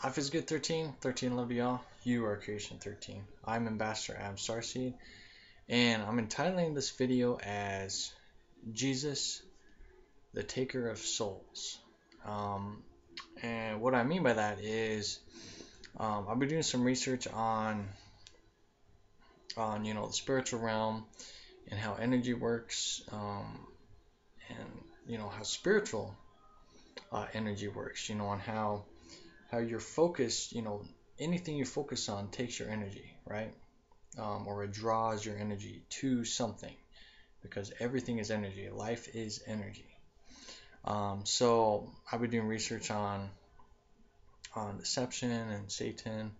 Life is good 13. 13 love y'all. You are creation 13. I'm Ambassador Adam Starseed, and I'm entitling this video as Jesus, the Taker of Souls. Um, and what I mean by that is I've been doing some research on the spiritual realm and how energy works, and how spiritual energy works. On how your focus, anything you focus on takes your energy, right? Or it draws your energy to something because everything is energy. Life is energy. So I've been doing research on deception and Satan,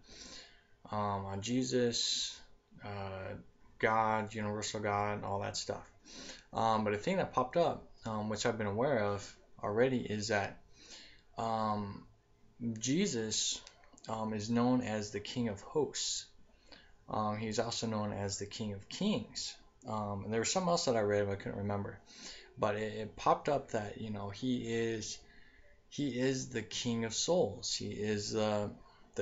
on Jesus, uh, God, universal God, and all that stuff. But a thing that popped up, which I've been aware of already, is that um, Jesus is known as the King of Hosts. He's also known as the King of Kings. And there was something else that I read, but I couldn't remember. But it popped up that he is the King of Souls. He is the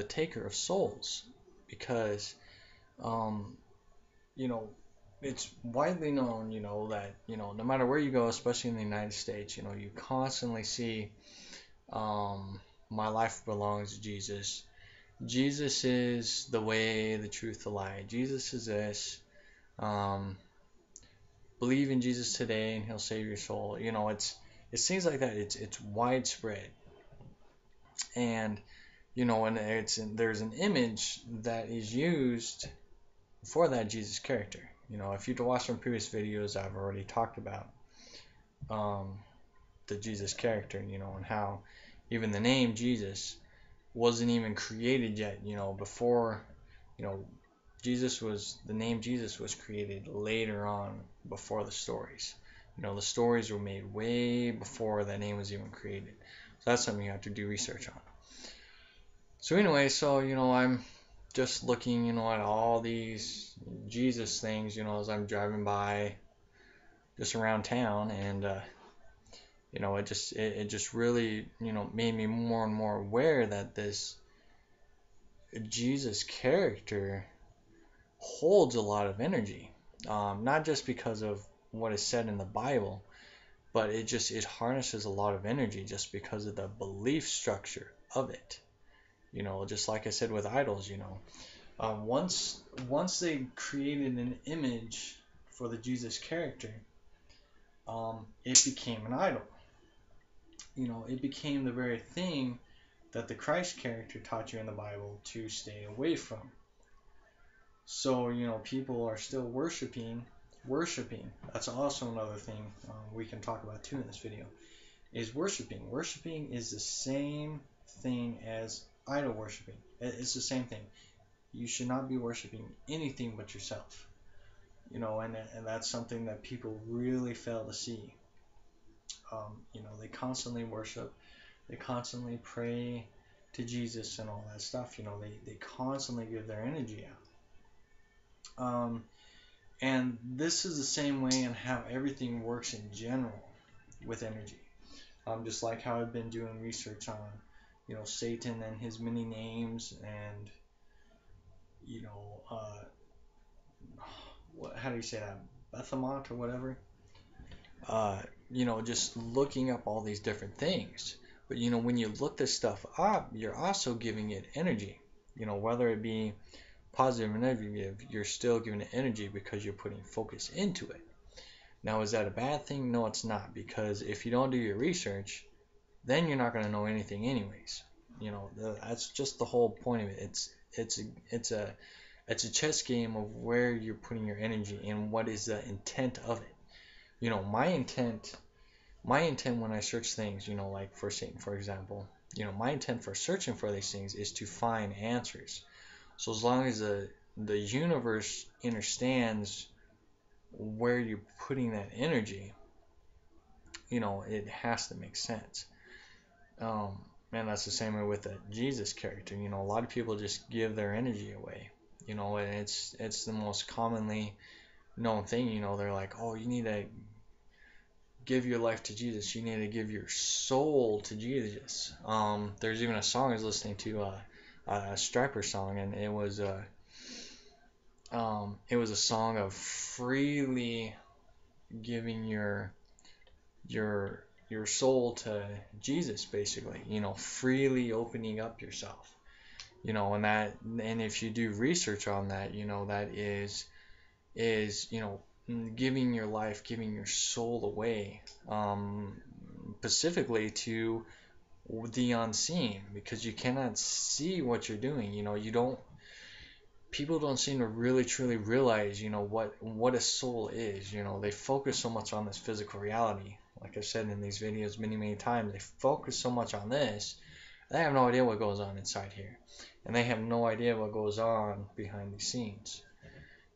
Taker of Souls because um, you know it's widely known that no matter where you go, especially in the United States, you constantly see um, my life belongs to Jesus. Jesus is the way, the truth, the light. Jesus is this. Um, Believe in Jesus today, and He'll save your soul. It's things like that. It's widespread, and and there's an image that is used for that Jesus character. If you've watched some previous videos, I've already talked about um, the Jesus character. And how even the name Jesus wasn't even created yet. Before you know the name Jesus was created later on before the stories. The stories were made way before that name was even created. So that's something you have to do research on. So anyway, I'm just looking, at all these Jesus things, as I'm driving by just around town, and it just really, made me more and more aware that this Jesus character holds a lot of energy. Not just because of what is said in the Bible, but it harnesses a lot of energy just because of the belief structure of it. Just like I said with idols, once they created an image for the Jesus character, it became an idol. It became the very thing that the Christ character taught you in the Bible to stay away from. So, people are still worshiping. That's also another thing we can talk about too in this video, is worshiping. Worshiping is the same thing as idol worshiping. It's the same thing. You should not be worshiping anything but yourself. And that's something that people really fail to see. They constantly worship, they constantly pray to Jesus and all that stuff. They constantly give their energy out. And this is the same way in how everything works in general with energy. Just like how I've been doing research on, Satan and his many names, and you know, uh, how do you say that, Bethamot or whatever. Just looking up all these different things. But when you look this stuff up, you're also giving it energy. Whether it be positive or negative, you're still giving it energy because you're putting focus into it. Now, is that a bad thing? No, it's not, because if you don't do your research, then you're not going to know anything anyways. That's just the whole point of it. It's a chess game of where you're putting your energy and what is the intent of it. My intent when I search things, like for Satan, for example, my intent for searching for these things is to find answers. So as long as the universe understands where you're putting that energy, it has to make sense. Um, and that's the same way with the Jesus character. A lot of people just give their energy away. And it's the most commonly known thing. They're like, oh, you need to give your life to Jesus. You need to give your soul to Jesus. There's even a song I was listening to, a Striper song, and it was a song of freely giving your soul to Jesus, basically. Freely opening up yourself. And if you do research on that, that is giving your life, giving your soul away, specifically to the unseen, because you cannot see what you're doing. You don't. People don't seem to really truly realize, what a soul is. They focus so much on this physical reality. Like I've said in these videos many, many times, they focus so much on this, they have no idea what goes on inside here, and they have no idea what goes on behind the scenes.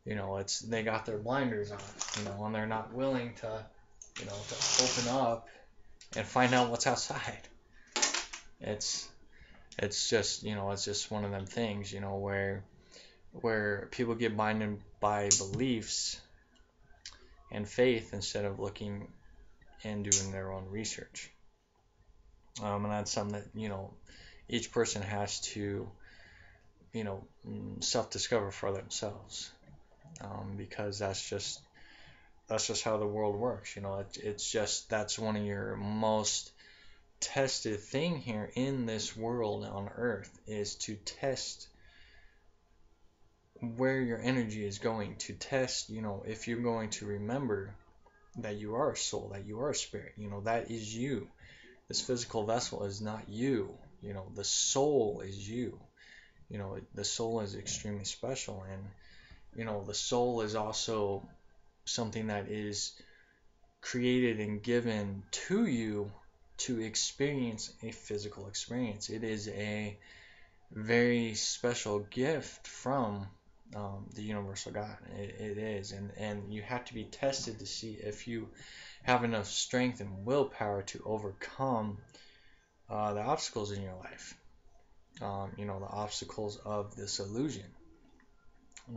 They got their blinders on, and they're not willing to open up and find out what's outside. It's it's just one of them things, where people get blinded by beliefs and faith instead of looking and doing their own research. And that's something that each person has to self-discover for themselves, because that's just how the world works. It's just that's one of your most tested thing here in this world on Earth, is to test where your energy is going, to test, if you're going to remember that you are a soul, that you are a spirit, that is you. This physical vessel is not you. The soul is you. The soul is extremely special, and the soul is also something that is created and given to you to experience a physical experience. It is a very special gift from the universal God. It is, and you have to be tested to see if you have enough strength and willpower to overcome the obstacles in your life. The obstacles of this illusion.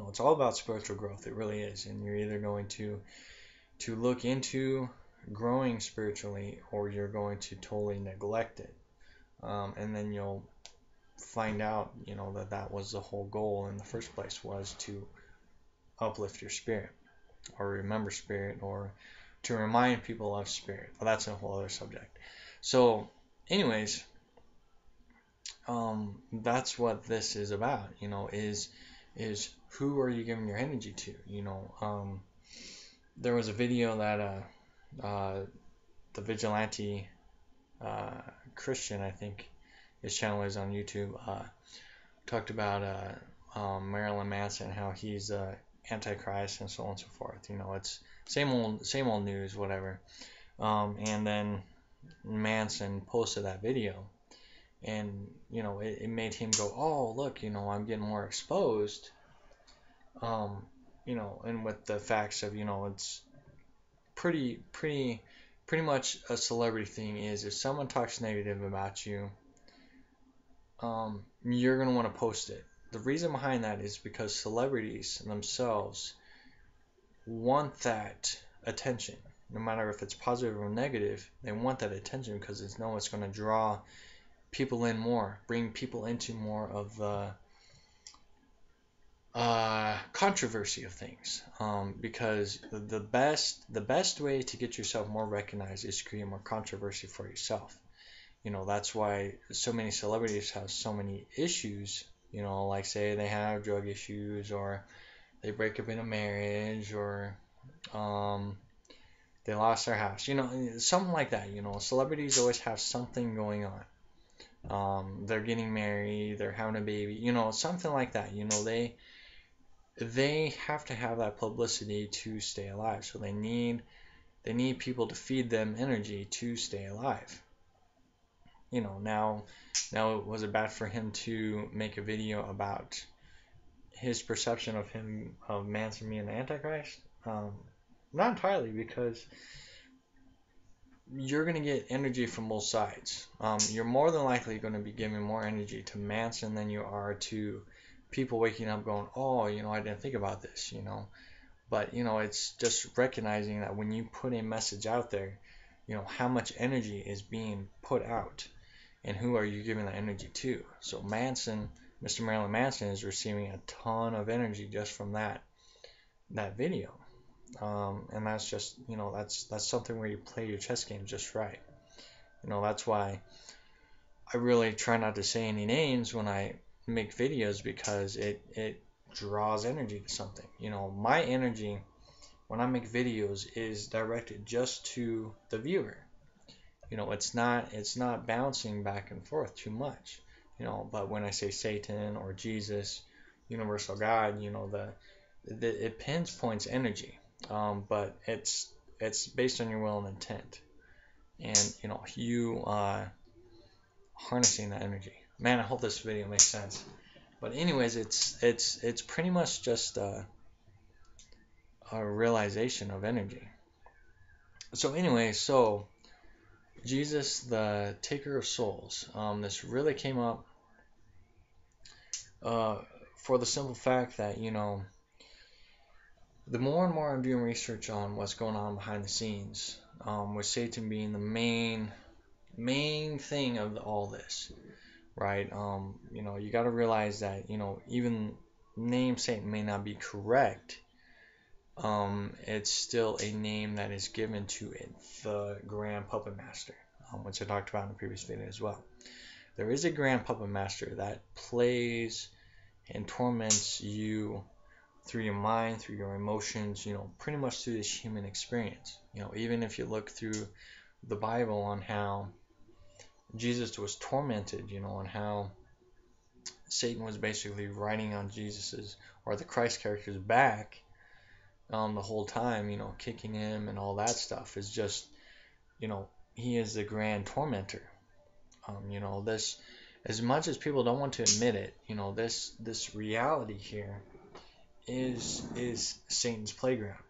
It's all about spiritual growth. It really is, and you're either going to look into growing spiritually, or you're going to totally neglect it, and then you'll find out, that was the whole goal in the first place, was to uplift your spirit, or remember spirit, or to remind people of spirit. Well, that's a whole other subject. So, anyways, that's what this is about. Is who are you giving your energy to? There was a video that the vigilante Christian, I think his channel is on YouTube, talked about Marilyn Manson, how he's Antichrist and so on and so forth. It's same old news, whatever. And then Manson posted that video, and it made him go, oh look, I'm getting more exposed. And with the facts of, it's pretty much a celebrity thing is, if someone talks negative about you, you're going to want to post it. The reason behind that is because celebrities themselves want that attention. No matter if it's positive or negative, they want that attention because they know it's going to draw people in more, bring people into more of the controversy of things. Because the best way to get yourself more recognized is to create more controversy for yourself. That's why so many celebrities have so many issues. Like say they have drug issues, or they break up in a marriage, or they lost their house. Something like that. Celebrities always have something going on. They're getting married, they're having a baby. Something like that. They have to have that publicity to stay alive. So they need people to feed them energy to stay alive. Now was it bad for him to make a video about his perception of Manson being the Antichrist? Not entirely, because you're going to get energy from both sides. You're more than likely going to be giving more energy to Manson than you are to people waking up going, oh, I didn't think about this, But, it's just recognizing that when you put a message out there, how much energy is being put out, and who are you giving that energy to? So Mr. Marilyn Manson is receiving a ton of energy just from that video. And that's just, that's something where you play your chess game just right. That's why I really try not to say any names when I make videos, because it draws energy to something. My energy when I make videos is directed just to the viewer. It's not bouncing back and forth too much. But when I say Satan or Jesus, universal God, it pinpoints energy. But it's based on your will and intent, and you harnessing that energy. Man, I hope this video makes sense. But anyways, it's pretty much just a realization of energy. So anyway, so Jesus, the taker of souls. This really came up uh, for the simple fact that the more and more I'm doing research on what's going on behind the scenes, with Satan being the main thing of all this, right? You got to realize that even name Satan may not be correct. It's still a name that is given to it, the Grand Puppet Master, which I talked about in the previous video as well. There is a Grand Puppet Master that plays and torments you through your mind, through your emotions, pretty much through this human experience. Even if you look through the Bible on how Jesus was tormented, on how Satan was basically riding on Jesus's or the Christ character's back the whole time, kicking him and all that stuff is just, he is the grand tormentor. This, as much as people don't want to admit it, this reality here is Satan's playground.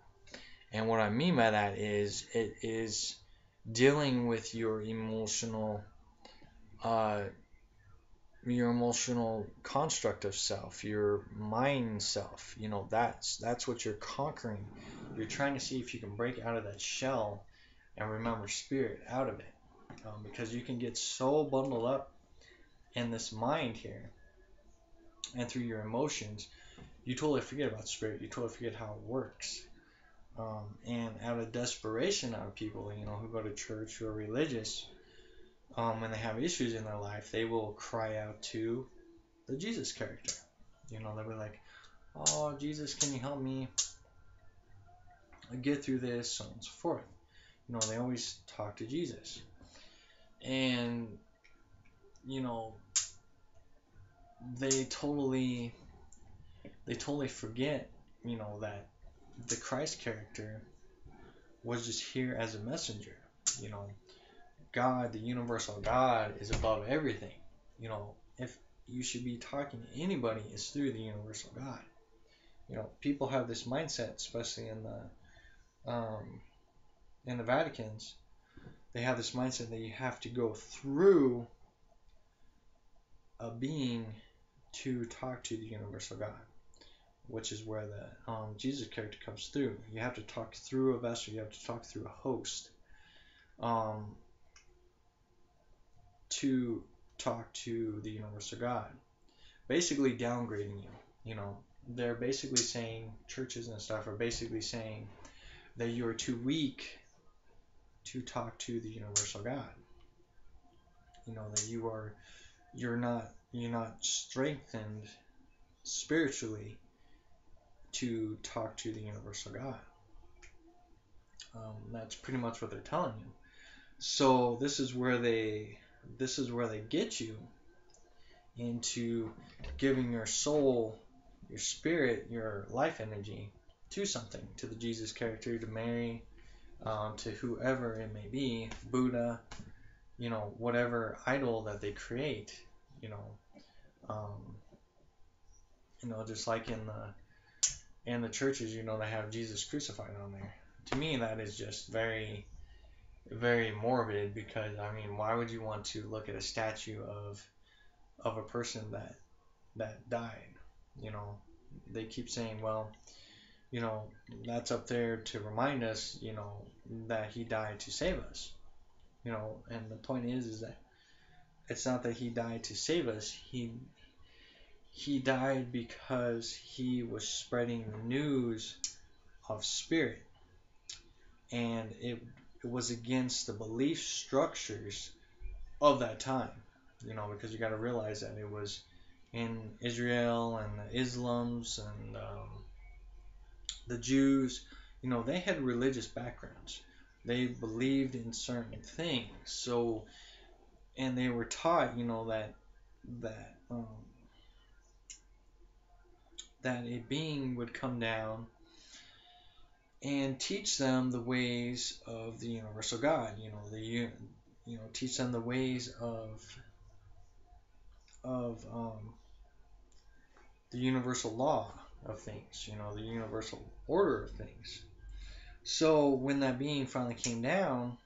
And what I mean by that is it is dealing with uh, your emotional construct of self, your mind self. That's what you're conquering. You're trying to see if you can break out of that shell and remember spirit out of it, because you can get so bundled up in this mind here and through your emotions, you totally forget about spirit. You totally forget how it works. And out of desperation, out of people, who go to church, who are religious, when they have issues in their life, they will cry out to the Jesus character. They'll be like, "Oh, Jesus, can you help me get through this?" So on and so forth. They always talk to Jesus, and they totally forget, that the Christ character was just here as a messenger. God, the universal God, is above everything. If you should be talking to anybody, it's through the universal God. People have this mindset, especially in the Vaticans. They have this mindset that you have to go through a being to talk to the universal God, which is where the Jesus character comes through. You have to talk through a vessel. You have to talk through a host, to talk to the universal God, basically downgrading you. They're basically saying, churches and stuff are basically saying that you are too weak to talk to the universal God. That you're not strengthened spiritually to talk to the universal God. That's pretty much what they're telling you. So this is where they get you into giving your soul, your spirit, your life energy to something, to the Jesus character, to Mary, to whoever it may be, Buddha, whatever idol that they create, um, just like in the churches, they have Jesus crucified on there. To me, that is just very, very morbid, because why would you want to look at a statue of a person that died? They keep saying, well, that's up there to remind us, that he died to save us. And the point is that it's not that he died to save us. He died because he was spreading the news of spirit, and it was against the belief structures of that time. Because you got to realize that it was in Israel and the Islams and the Jews. They had religious backgrounds. They believed in certain things. So, and they were taught, that that a being would come down and teach them the ways of the universal God. Teach them the ways of the universal law of things. The universal order of things. So when that being finally came down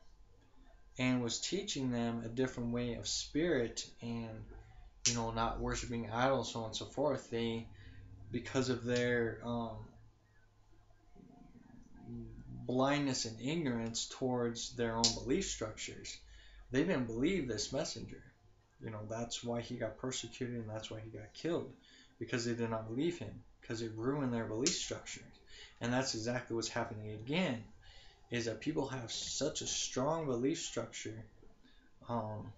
and was teaching them a different way of spirit and not worshiping idols, so on and so forth, they, because of their blindness and ignorance towards their own belief structures, they didn't believe this messenger. That's why he got persecuted and that's why he got killed, because they did not believe him, because it ruined their belief structures. And that's exactly what's happening again, is that people have such a strong belief structure um,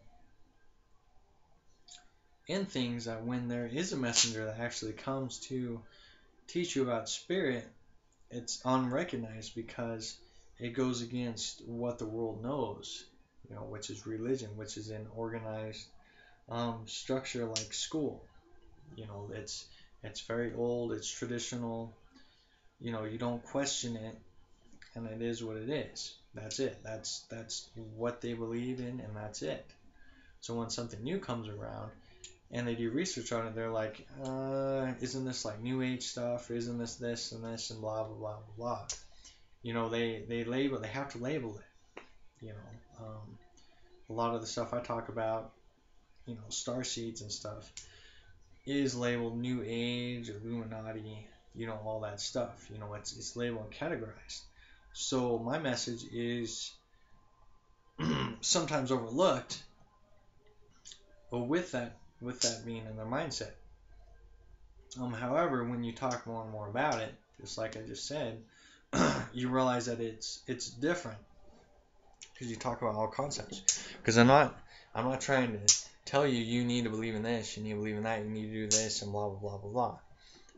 in things that when there is a messenger that actually comes to teach you about spirit, it's unrecognized because it goes against what the world knows, which is religion, which is an organized structure like school. It's very old, it's traditional. You don't question it, and it is what it is. That's it. That's what they believe in, and that's it. So when something new comes around and they do research on it, they're like, isn't this like new age stuff? Or isn't this and this and blah blah blah blah blah. They have to label it. A lot of the stuff I talk about, star seeds and stuff, is labeled new age, Illuminati, all that stuff. It's labeled and categorized. So my message is sometimes overlooked, but with that being in their mindset. However, when you talk more and more about it, just like I just said, you realize that it's different because you talk about all concepts. Because I'm not trying to tell you you need to believe in this, you need to believe in that, you need to do this, and blah blah blah blah blah.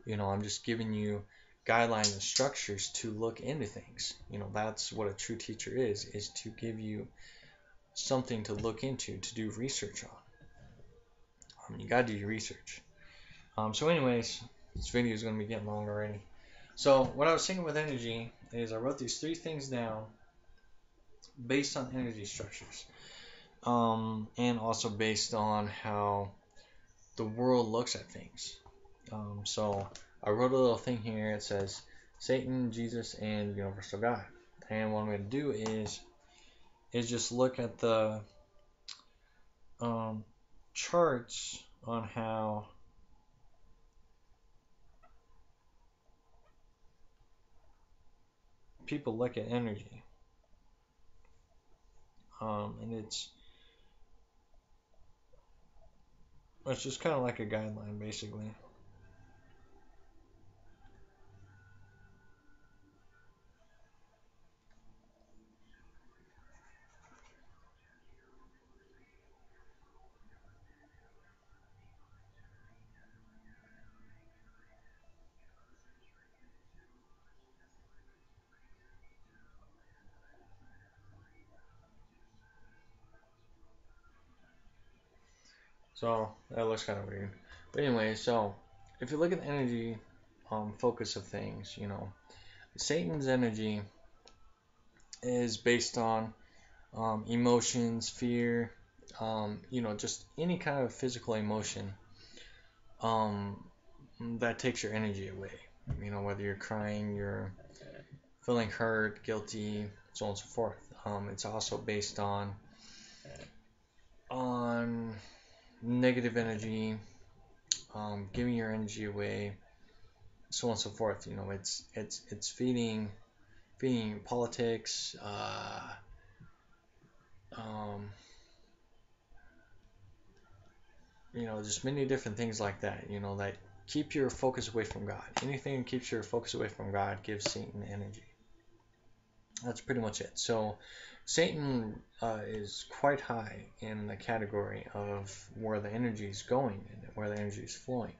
I'm just giving you guidelines and structures to look into things. That's what a true teacher is to give you something to look into, to do research on. You gotta do your research. So anyways, this video is gonna be getting long already. So what I was thinking with energy is I wrote these 3 things down based on energy structures, and also based on how the world looks at things. So I wrote a little thing here. It says Satan, Jesus, and Universal God. And what I'm going to do is just look at the charts on how people look at energy. And it's just kind of like a guideline, basically. So that looks kind of weird. But anyway, so if you look at the energy focus of things, Satan's energy is based on emotions, fear, just any kind of physical emotion um, that takes your energy away. Whether you're crying, you're feeling hurt, guilty, so on and so forth. It's also based on negative energy, giving your energy away, so on and so forth. It's feeding politics, um, just many different things like that, that keep your focus away from God. Anything that keeps your focus away from God gives Satan energy. That's pretty much it. So Satan is quite high in the category of where the energy is going and where the energy is flowing.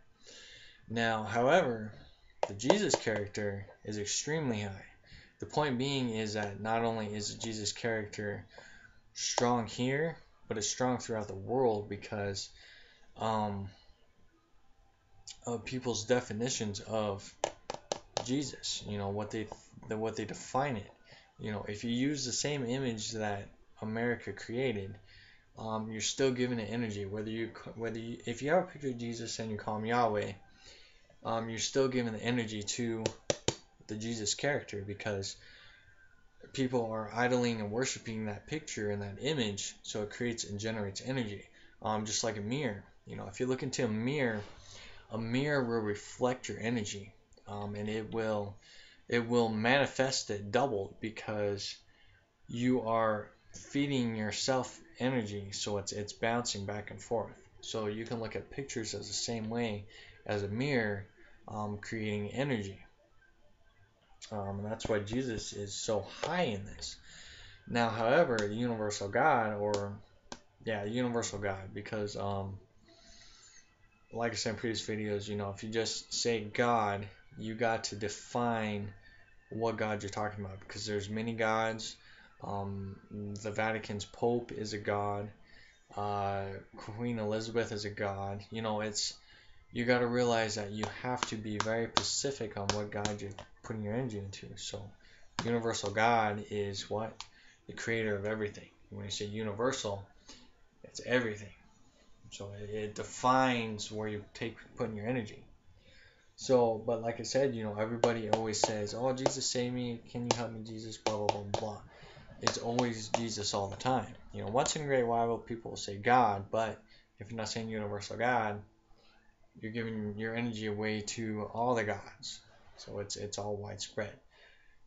Now, however, the Jesus character is extremely high. The point being is that not only is the Jesus character strong here, but it's strong throughout the world because um, of people's definitions of Jesus. What they define it. If you use the same image that America created, you're still giving it energy. If you have a picture of Jesus and you call him Yahweh, you're still giving the energy to the Jesus character because people are idling and worshiping that picture and that image, so it creates and generates energy. Just like a mirror. If you look into a mirror will reflect your energy, and it will manifest it doubled because you are feeding yourself energy, so it's bouncing back and forth. So you can look at pictures as the same way as a mirror, creating energy. And that's why Jesus is so high in this. Now, however, the universal God, universal God, because like I said in previous videos, if you just say God, you got to define what God you're talking about because there's many gods. The Vatican's Pope is a god. Queen Elizabeth is a god. You got to realize that you have to be very specific on what God you're putting your energy into. So, universal God is what? The creator of everything. When you say universal, it's everything. So it defines where you putting your energy. So, but like I said, everybody always says, "Oh, Jesus, save me! Can you help me, Jesus?" Blah blah blah blah. It's always Jesus all the time. Once in a great while, people will say God, but if you're not saying universal God, you're giving your energy away to all the gods. So it's all widespread.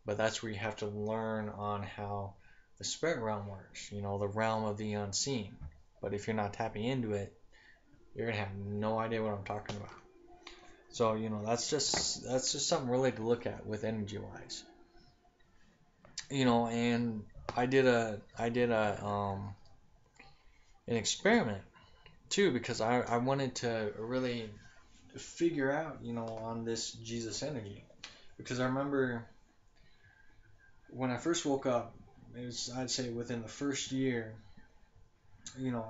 But that's where you have to learn on how the spirit realm works. The realm of the unseen. But if you're not tapping into it, you're gonna have no idea what I'm talking about. So that's just something really to look at with energy wise. And I did an experiment too because I wanted to really figure out on this Jesus energy because I remember when I first woke up, it was, I'd say within the first year,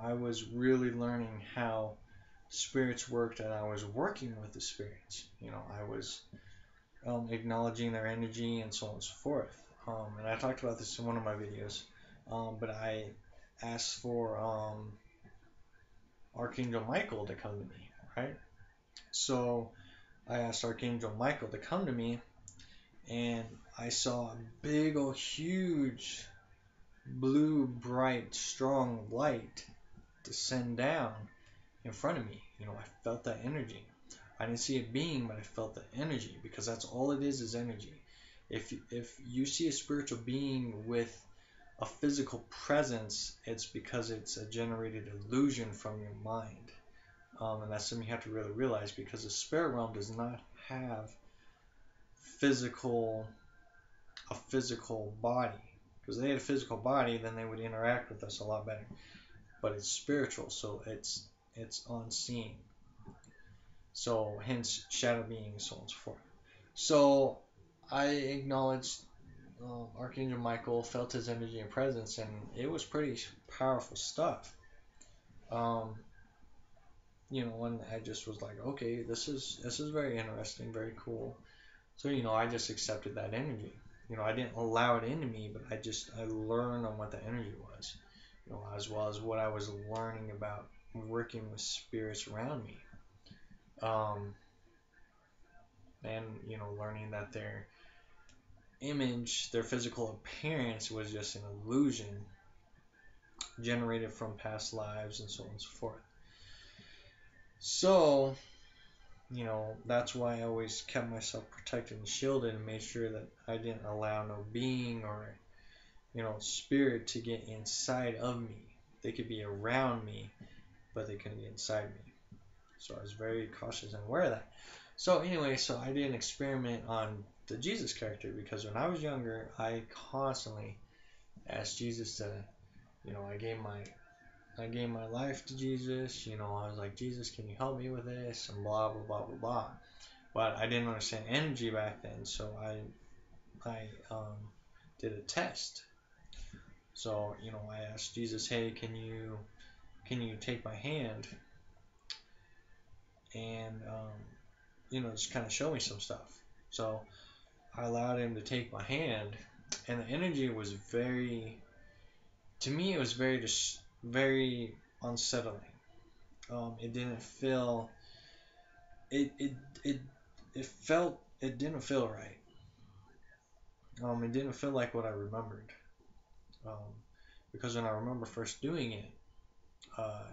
I was really learning how spirits worked and I was working with the spirits. I was acknowledging their energy and so on and so forth. And I talked about this in one of my videos, but I asked for Archangel Michael to come to me, right? So I asked Archangel Michael to come to me, and I saw a big old huge blue, bright, strong light descend down in front of me. I felt that energy. I didn't see a being, but I felt the energy because that's all it is energy. If you see a spiritual being with a physical presence, it's because it's a generated illusion from your mind. And that's something you have to really realize because the spirit realm does not have physical a physical body. Because if they had a physical body, then they would interact with us a lot better. But it's spiritual, so it's unseen. So hence shadow beings, so on and so forth. So I acknowledged Archangel Michael, felt his energy and presence, and it was pretty powerful stuff. And I just was like, okay, this is very interesting, very cool. So I just accepted that energy. I didn't allow it into me, but I learned on what the energy was. As well as what I was learning about working with spirits around me. And learning that their image, their physical appearance was just an illusion generated from past lives and so on and so forth. So, that's why I always kept myself protected and shielded and made sure that I didn't allow no being or spirit to get inside of me. They could be around me, but they couldn't get inside me. So I was very cautious and aware of that. So anyway, so I did an experiment on the Jesus character because when I was younger, I constantly asked Jesus to, I gave my life to Jesus. I was like, Jesus, can you help me with this? And blah blah blah blah blah. But I didn't understand energy back then, so I did a test. So I asked Jesus, hey, can you take my hand and just kind of show me some stuff. So I allowed him to take my hand, and the energy was to me, it was very unsettling. It didn't feel, it, it, it, it didn't feel right. It didn't feel like what I remembered. Um, because when I remember first doing it, uh,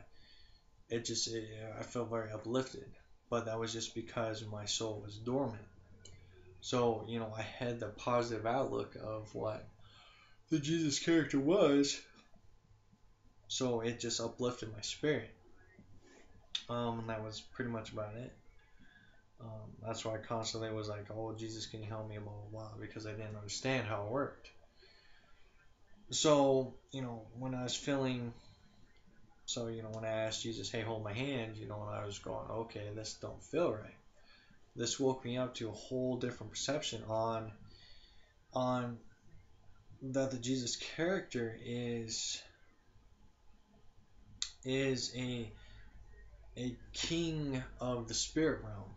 I felt very uplifted. But that was just because my soul was dormant. So, I had the positive outlook of what the Jesus character was. So it just uplifted my spirit. And that was pretty much about it. That's why I constantly was like, oh, Jesus, can you help me, blah, blah, blah, because I didn't understand how it worked. So, when I was feeling, when I asked Jesus, hey, hold my hand, and I was going, okay, this don't feel right. This woke me up to a whole different perception on that the Jesus character is a king of the spirit realm,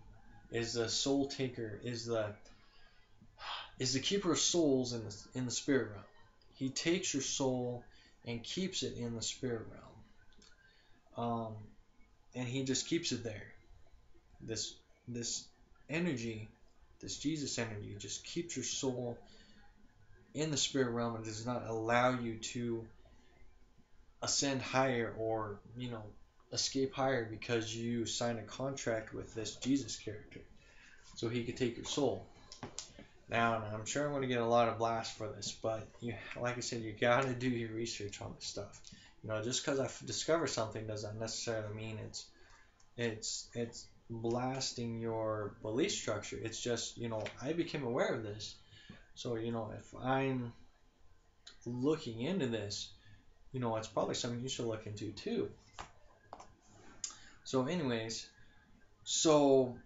is the soul taker, is the keeper of souls in the spirit realm. He takes your soul and keeps it in the spirit realm, and he just keeps it there. This energy, this Jesus energy, just keeps your soul in the spirit realm and does not allow you to ascend higher or escape higher because you sign a contract with this Jesus character, so he could take your soul. Now, I'm sure I'm going to get a lot of blast for this, but like I said, you got to do your research on this stuff. Just because I discover something doesn't necessarily mean it's blasting your belief structure. It's just I became aware of this, so if I'm looking into this, it's probably something you should look into too. So, anyways, so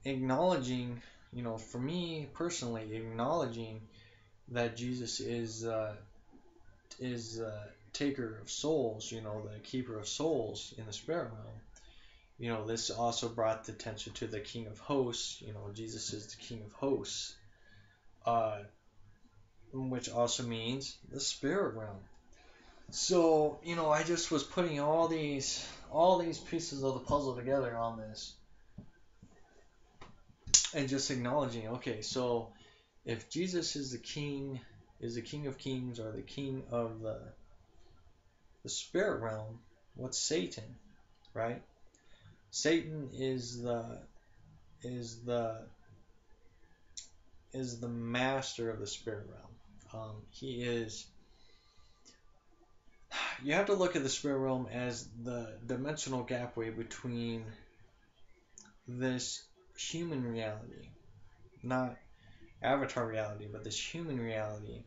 acknowledging, for me personally, acknowledging that Jesus is taker of souls, the keeper of souls in the spirit realm. This also brought the attention to the King of Hosts. Jesus is the King of Hosts, uh, which also means the spirit realm. So I just was putting all these pieces of the puzzle together on this, and just acknowledging, okay, so if Jesus is the King of Kings, or the King of the spirit realm, what's Satan, right? Satan is the is the master of the spirit realm. He is. You have to look at the spirit realm as the dimensional gapway between this human reality, not avatar reality, but this human reality,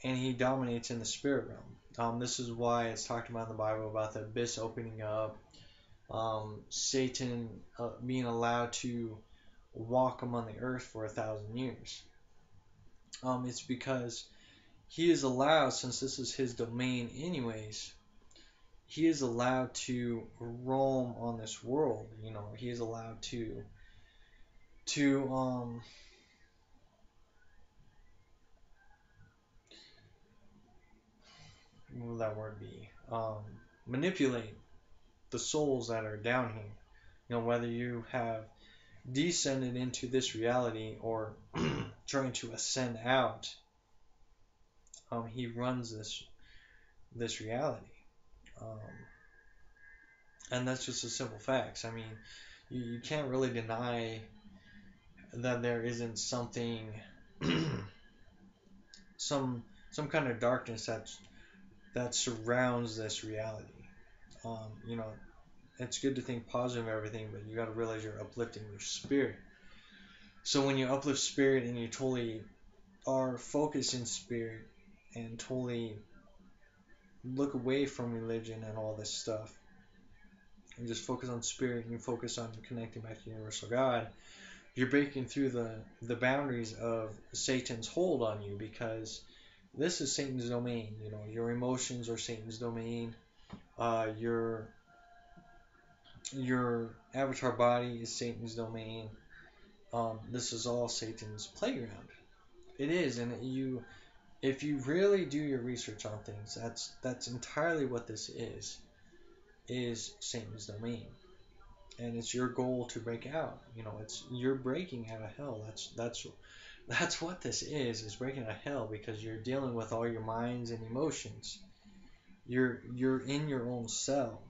and he dominates in the spirit realm. This is why it's talked about in the Bible about the abyss opening up, Satan being allowed to walk among the earth for 1,000 years. It's because he is allowed, since this is his domain anyways, he is allowed to roam on this world. He is allowed to what would that word be? Manipulate the souls that are down here. Whether you have descended into this reality or trying to ascend out, he runs this reality. Um, and that's just a simple facts. I mean, you can't really deny that there isn't something, some some kind of darkness that surrounds this reality. You know, it's good to think positive of everything, but you got to realize you're uplifting your spirit. So when you uplift spirit and you totally are focused in spirit and totally look away from religion and all this stuff and just focus on spirit and you focus on connecting back to universal God, you're breaking through the boundaries of Satan's hold on you, because this is Satan's domain. You know, your emotions are Satan's domain. Your avatar body is Satan's domain. This is all Satan's playground. It is, and if you really do your research on things, that's entirely what this is Satan's domain, and it's your goal to break out. You know, you're breaking out of hell. That's what this is breaking out of hell, because you're dealing with all your minds and emotions. You're in your own cell.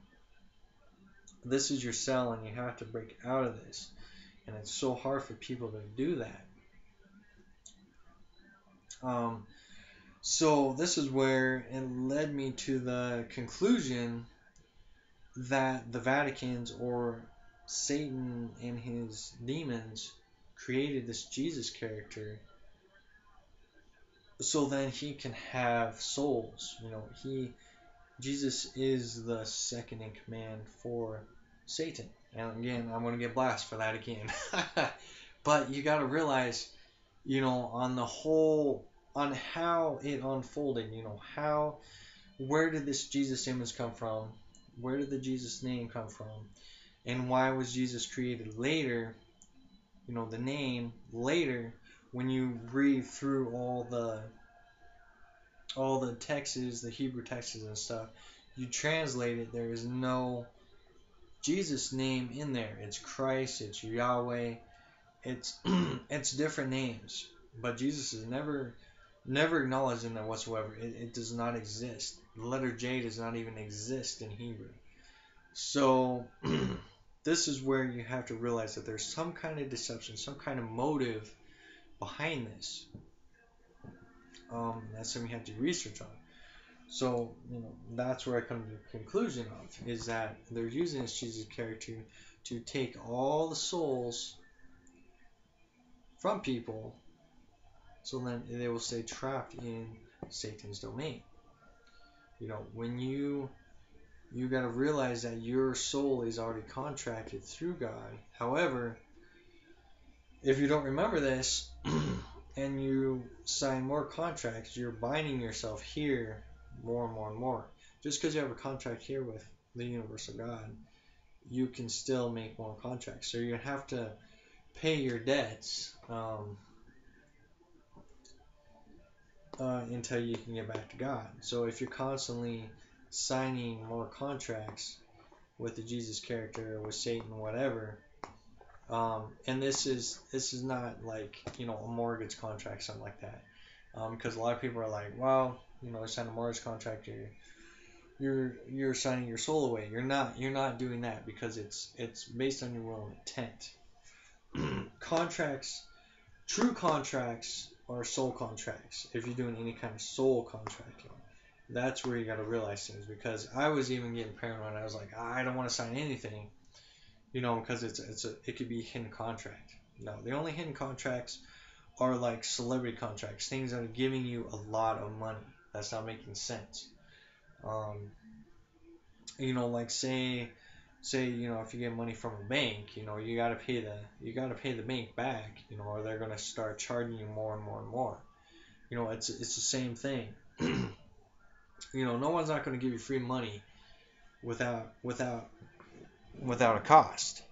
This is your cell, and you have to break out of this. And it's so hard for people to do that. So this is where it led me to the conclusion that the Vatican's, or Satan and his demons, created this Jesus character so then he can have souls. You know, Jesus is the second in command for Satan. And again, I'm going to get blasted for that again. But you got to realize, you know, on how it unfolded, you know, where did this Jesus image come from? Where did the Jesus name come from? And why was Jesus created later? You know, the name later, when you read through all the texts, the Hebrew texts and stuff, you translate it, there is no Jesus name in there. It's Christ, it's Yahweh, it's it's different names, but Jesus is never acknowledged in there whatsoever. It does not exist. The letter J does not even exist in Hebrew. So this is where you have to realize that there's some kind of deception, some kind of motive behind this. That's something you have to do research on. So, you know, that's where I come to the conclusion of, is that they're using this Jesus character to take all the souls from people, so then they will stay trapped in Satan's domain. You know, when you got to realize that your soul is already contracted through God. However, if you don't remember this and you sign more contracts, you're binding yourself here more and more and more. Just because you have a contract here with the universal God, you can still make more contracts. So you have to pay your debts until you can get back to God. So if you're constantly signing more contracts with the Jesus character, with Satan, whatever, and this is not like, you know, a mortgage contract, something like that, because a lot of people are like, well, you know, I signed a mortgage contract, you're signing your soul away. You're not doing that, because it's based on your will and intent. Contracts, true contracts, are soul contracts. If you're doing any kind of soul contracting, that's where you got to realize things, because I was even getting paranoid. I was like, I don't want to sign anything, you know, because it could be a hidden contract. No, the only hidden contracts are like celebrity contracts, things that are giving you a lot of money. That's not making sense. You know, like say, you know, if you get money from a bank, you know, you gotta pay the bank back, you know, or they're gonna start charging you more and more and more. You know, it's the same thing. You know, no one's not gonna give you free money without a cost.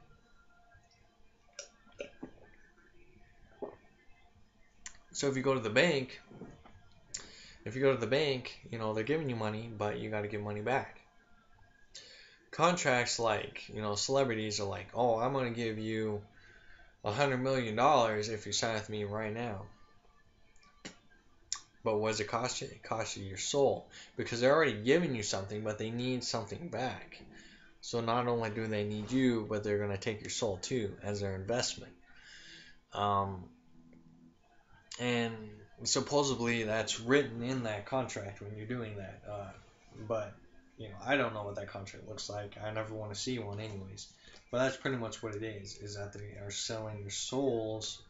So if you go to the bank, you know, they're giving you money, but you got to give money back. Contracts, like, you know, celebrities are like, oh, I'm going to give you $100 million if you sign with me right now. But what does it cost you? It costs you your soul, because they're already giving you something, but they need something back. So not only do they need you, but they're going to take your soul too as their investment. And supposedly that's written in that contract when you're doing that. But I don't know what that contract looks like. I never want to see one, anyways. But that's pretty much what it is that they are selling your souls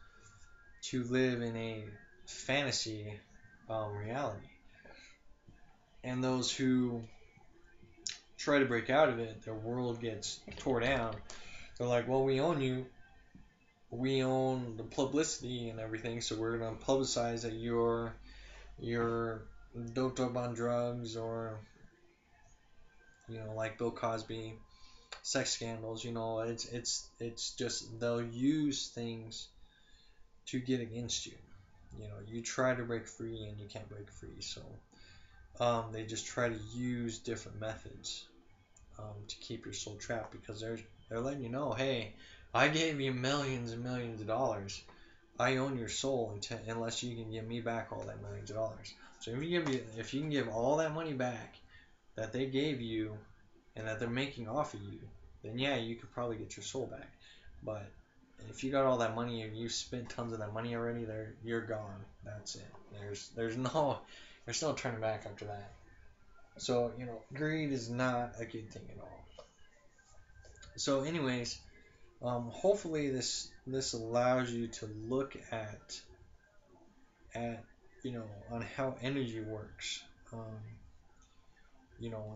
to live in a fantasy reality. And those who try to break out of it, their world gets tore down. They're like, well, we own you. We own the publicity and everything, so we're gonna publicize that you're doped up on drugs, or like Bill Cosby, sex scandals. It's just they'll use things to get against you. You try to break free and you can't break free, so they just try to use different methods to keep your soul trapped, because they're letting you know, hey, I gave you millions and millions of dollars. I own your soul unless you can give me back all that millions of dollars. So if you can give all that money back that they gave you and that they're making off of you, then yeah, you could probably get your soul back. But if you got all that money and you've spent tons of that money already, you're gone. That's it. There's no turning back after that. So greed is not a good thing at all. So, anyways, hopefully this allows you to look at on how energy works. Um,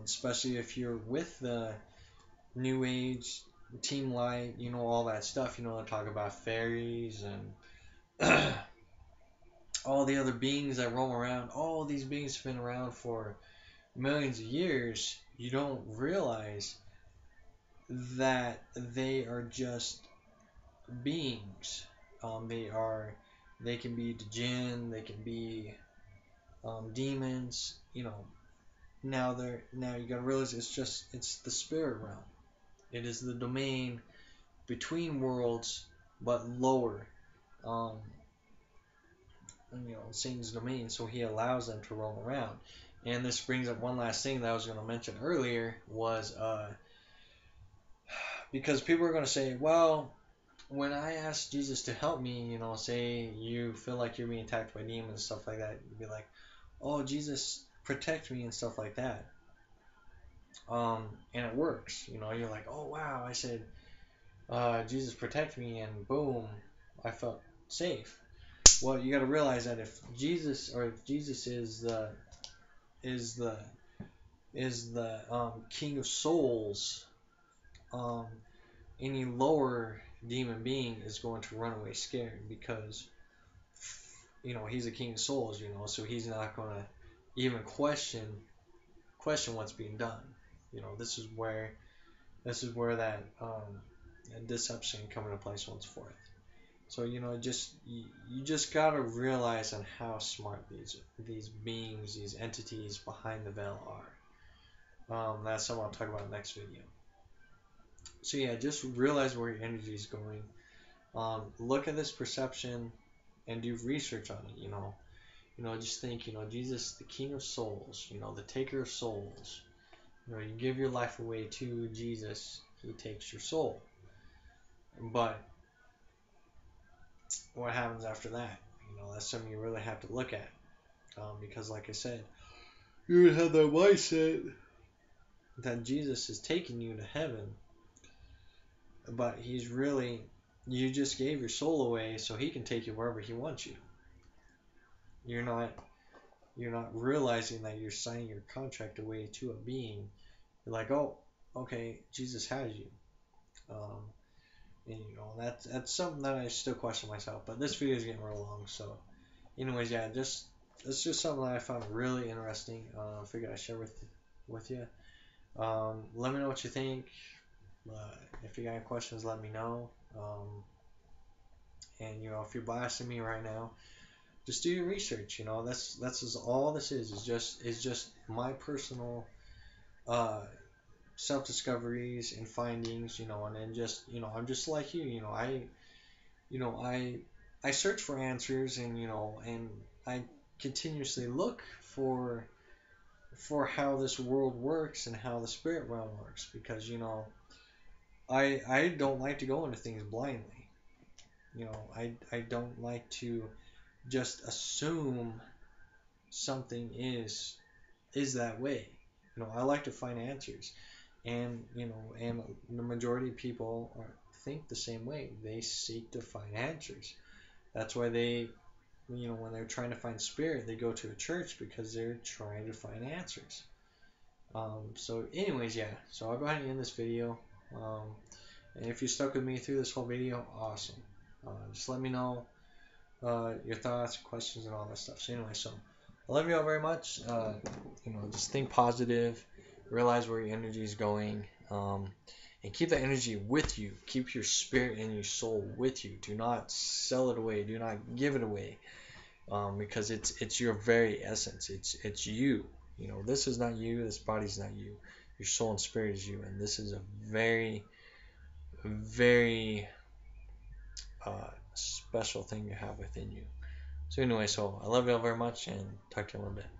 especially if you're with the New Age, Team Light, all that stuff. They talk about fairies and all the other beings that roam around. All these beings have been around for millions of years. You don't realize that they are just beings. They can be the jinn, they can be demons. Now you gotta realize it's the spirit realm. It is the domain between worlds, but lower. Um, Satan's domain, so he allows them to roam around. And this brings up one last thing that I was going to mention earlier was because people are going to say, well, when I ask Jesus to help me, say you feel like you're being attacked by demons and stuff like that, you'd be like, oh, Jesus, protect me and stuff like that. And it works. You're like, oh, wow, I said, Jesus, protect me, and boom, I felt safe. Well, you got to realize that if Jesus is the king of souls, um, any lower demon being is going to run away scared, because he's a king of souls, so he's not going to even question what's being done. This is where that deception come into place once forth. So you just gotta realize on how smart these beings, these entities behind the veil are. That's something I'll talk about in the next video. So yeah, just realize where your energy is going. Look at this perception and do research on it. Just think. Jesus, the King of Souls. The Taker of Souls. You give your life away to Jesus, He takes your soul. But what happens after that? That's something you really have to look at. Because, like I said, you would have that mindset that Jesus is taking you to heaven, but you just gave your soul away so He can take you wherever He wants you. You're not realizing that you're signing your contract away to a being. You're like, oh, okay, Jesus has you. Um, and that's something that I still question myself. But this video is getting real long, so anyways, yeah, it's just something that I found really interesting. I figured I'd share with you. Let me know what you think. If you got any questions, let me know. And if you're blasting me right now, just do your research. That's just all this is just my personal self discoveries and findings. And then just I'm just like you. I search for answers, and I continuously look for how this world works and how the spirit realm works, because I don't like to go into things blindly. I don't like to just assume something is that way. I like to find answers, and the majority of people think the same way. They seek to find answers. That's why when they're trying to find spirit, they go to a church because they're trying to find answers. So, anyways, yeah. So I'll go ahead and end this video. Um, and if you stuck with me through this whole video, awesome. Just let me know your thoughts, questions, and all that stuff. So anyway, so I love you all very much. Just think positive, realize where your energy is going, and keep that energy with you. Keep your spirit and your soul with you. Do not sell it away. Do not give it away, because it's your very essence. It's you. This is not you. This body's not you. Your soul and spirit is you, and this is a very, very special thing you have within you. So anyway, so I love you all very much, and talk to you in a little bit.